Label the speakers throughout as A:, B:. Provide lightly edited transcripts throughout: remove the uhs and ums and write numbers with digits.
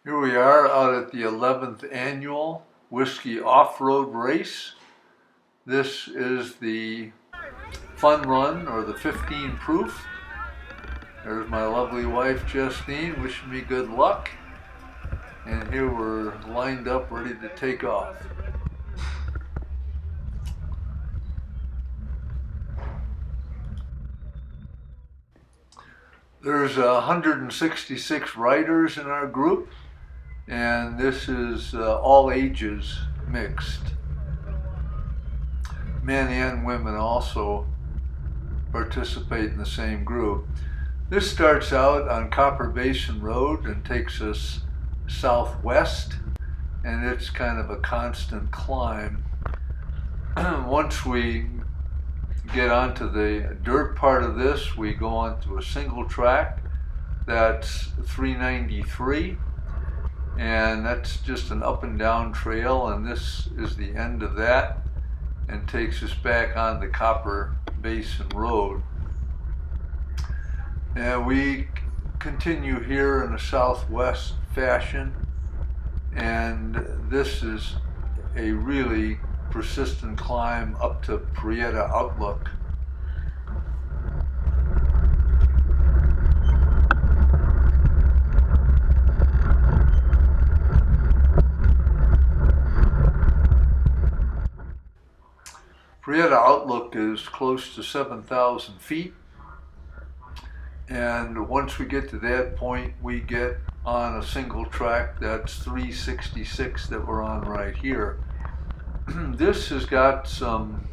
A: Here we are out at the 11th annual Whiskey Off-Road Race. This is the fun run, or the 15 proof. There's my lovely wife Justine wishing me good luck. And here we're lined up ready to take off. There's 166 riders in our group, and this is all ages mixed. Men and women also participate in the same group. This starts out on Copper Basin Road and takes us southwest, and it's kind of a constant climb. Once we get onto the dirt part of this, we go onto a single track. That's 393, and that's just an up and down trail, and this is the end of that and takes us back on the Copper Basin Road. And we continue here in a southwest fashion, and this is a really persistent climb up to Prescott Outlook. Prescott Outlook is close to 7,000 feet, and once we get to that point, we get on a single track. That's 366 that we're on right here. This has got some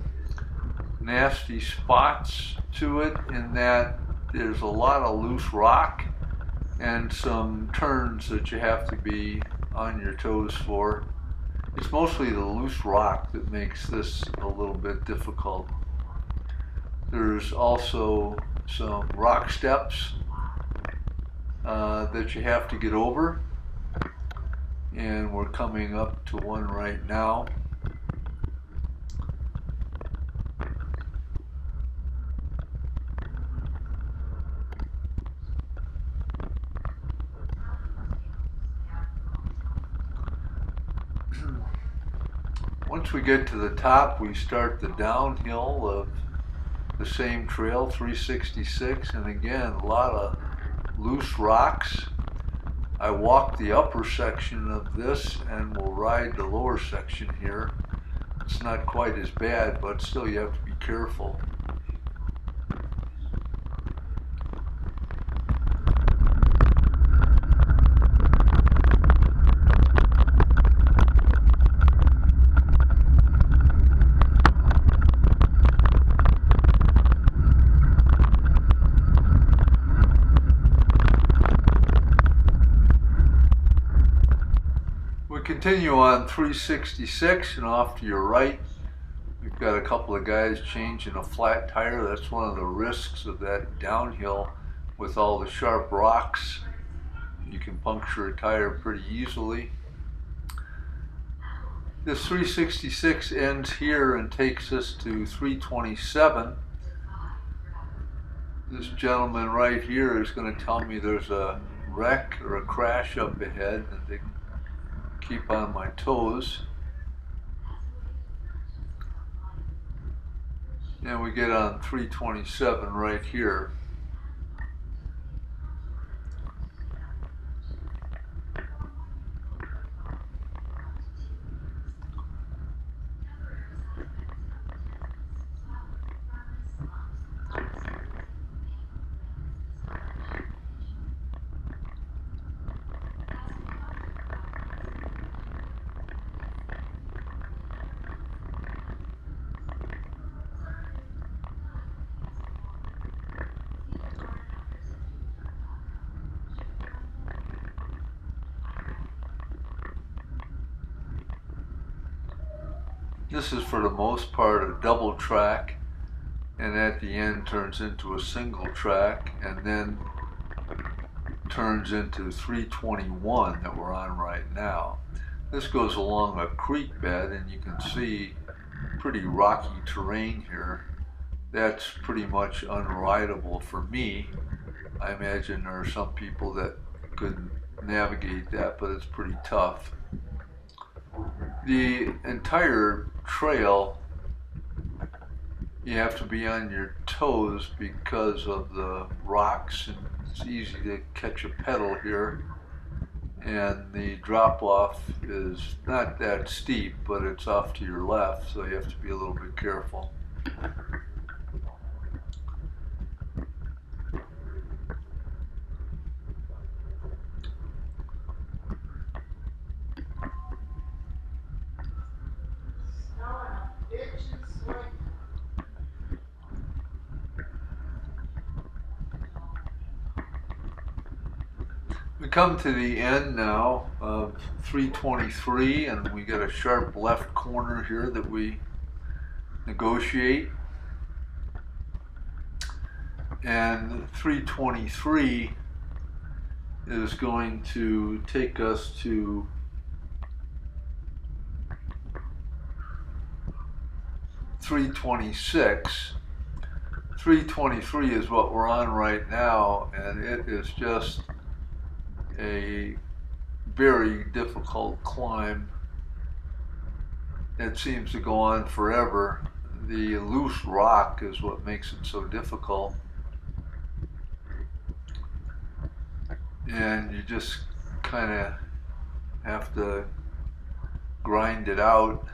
A: nasty spots to it in that there's a lot of loose rock and some turns that you have to be on your toes for. It's mostly the loose rock that makes this a little bit difficult. There's also some rock steps that you have to get over, and we're coming up to one right now. Once we get to the top, we start the downhill of the same trail, 366, and again, a lot of loose rocks. I walk the upper section of this and will ride the lower section here. It's not quite as bad, but still you have to be careful. Continue on 366, and off to your right, we've got a couple of guys changing a flat tire. That's one of the risks of that downhill with all the sharp rocks. You can puncture a tire pretty easily. This 366 ends here and takes us to 327. This gentleman right here is going to tell me there's a wreck or a crash up ahead, and they keep on my toes. And we get on 327 right here. This is for the most part a double track, and at the end turns into a single track, and then turns into 321 that we're on right now. This goes along a creek bed, and you can see pretty rocky terrain here. That's pretty much unrideable for me. I imagine there are some people that could navigate that, but it's pretty tough. The entire trail, you have to be on your toes because of the rocks, and it's easy to catch a pedal here. And the drop off is not that steep, but it's off to your left, so you have to be a little bit careful. We come to the end now of 323, and we get a sharp left corner here that we negotiate. And 323 is going to take us to .326. 323 is what we're on right now, and it is just a very difficult climb. It seems to go on forever. The loose rock is what makes it so difficult. And you just kind of have to grind it out.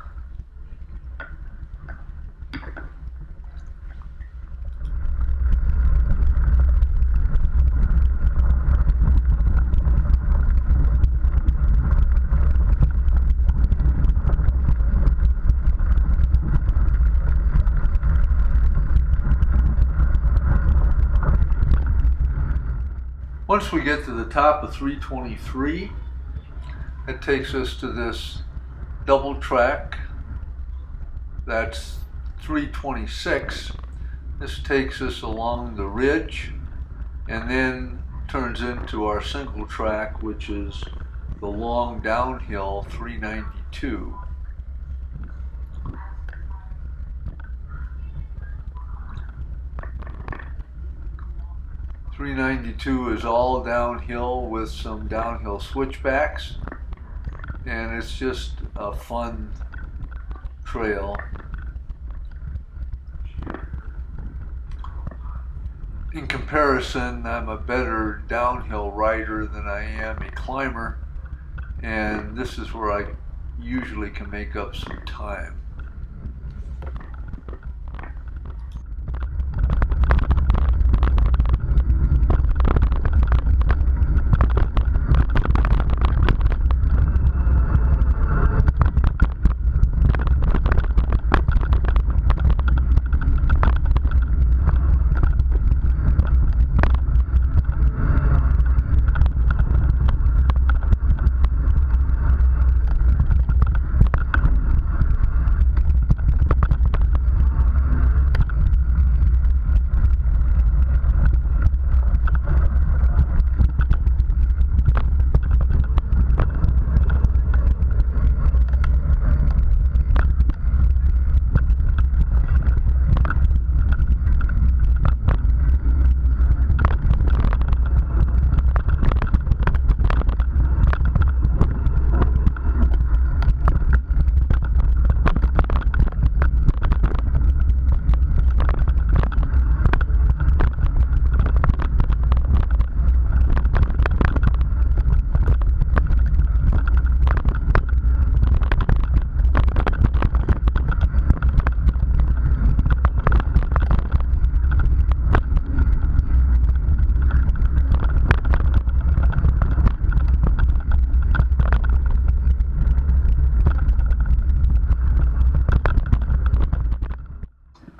A: Once we get to the top of 323, it takes us to this double track. That's 326. This takes us along the ridge and then turns into our single track, which is the long downhill 392. .392 is all downhill with some downhill switchbacks, and it's just a fun trail. In comparison, I'm a better downhill rider than I am a climber, and this is where I usually can make up some time.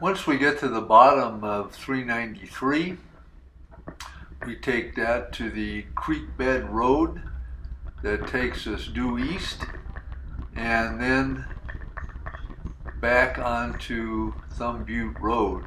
A: Once we get to the bottom of 393, we take that to the creek bed road that takes us due east, and then back onto Thumb Butte Road.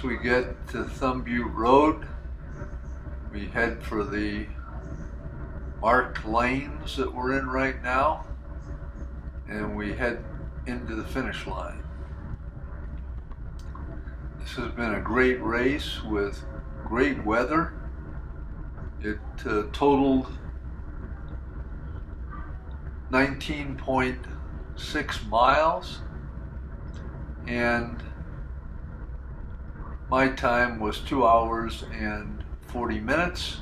A: Once we get to Thumb Butte Road, we head for the marked lanes that we're in right now, and we head into the finish line. This has been a great race with great weather. It totaled 19.6 miles, and my time was 2 hours and 40 minutes,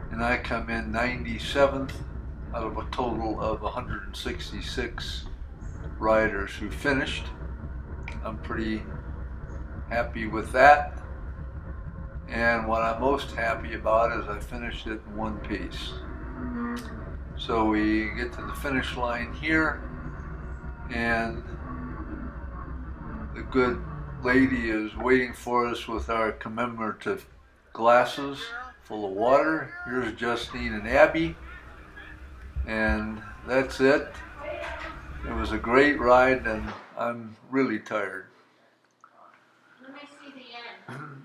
A: and I come in 97th out of a total of 166 riders who finished. I'm pretty happy with that, and what I'm most happy about is I finished it in one piece. So we get to the finish line here, and the good lady is waiting for us with our commemorative glasses full of water. Here's Justine and Abby, and that's it. It was a great ride, and I'm really tired.
B: Let me see the end.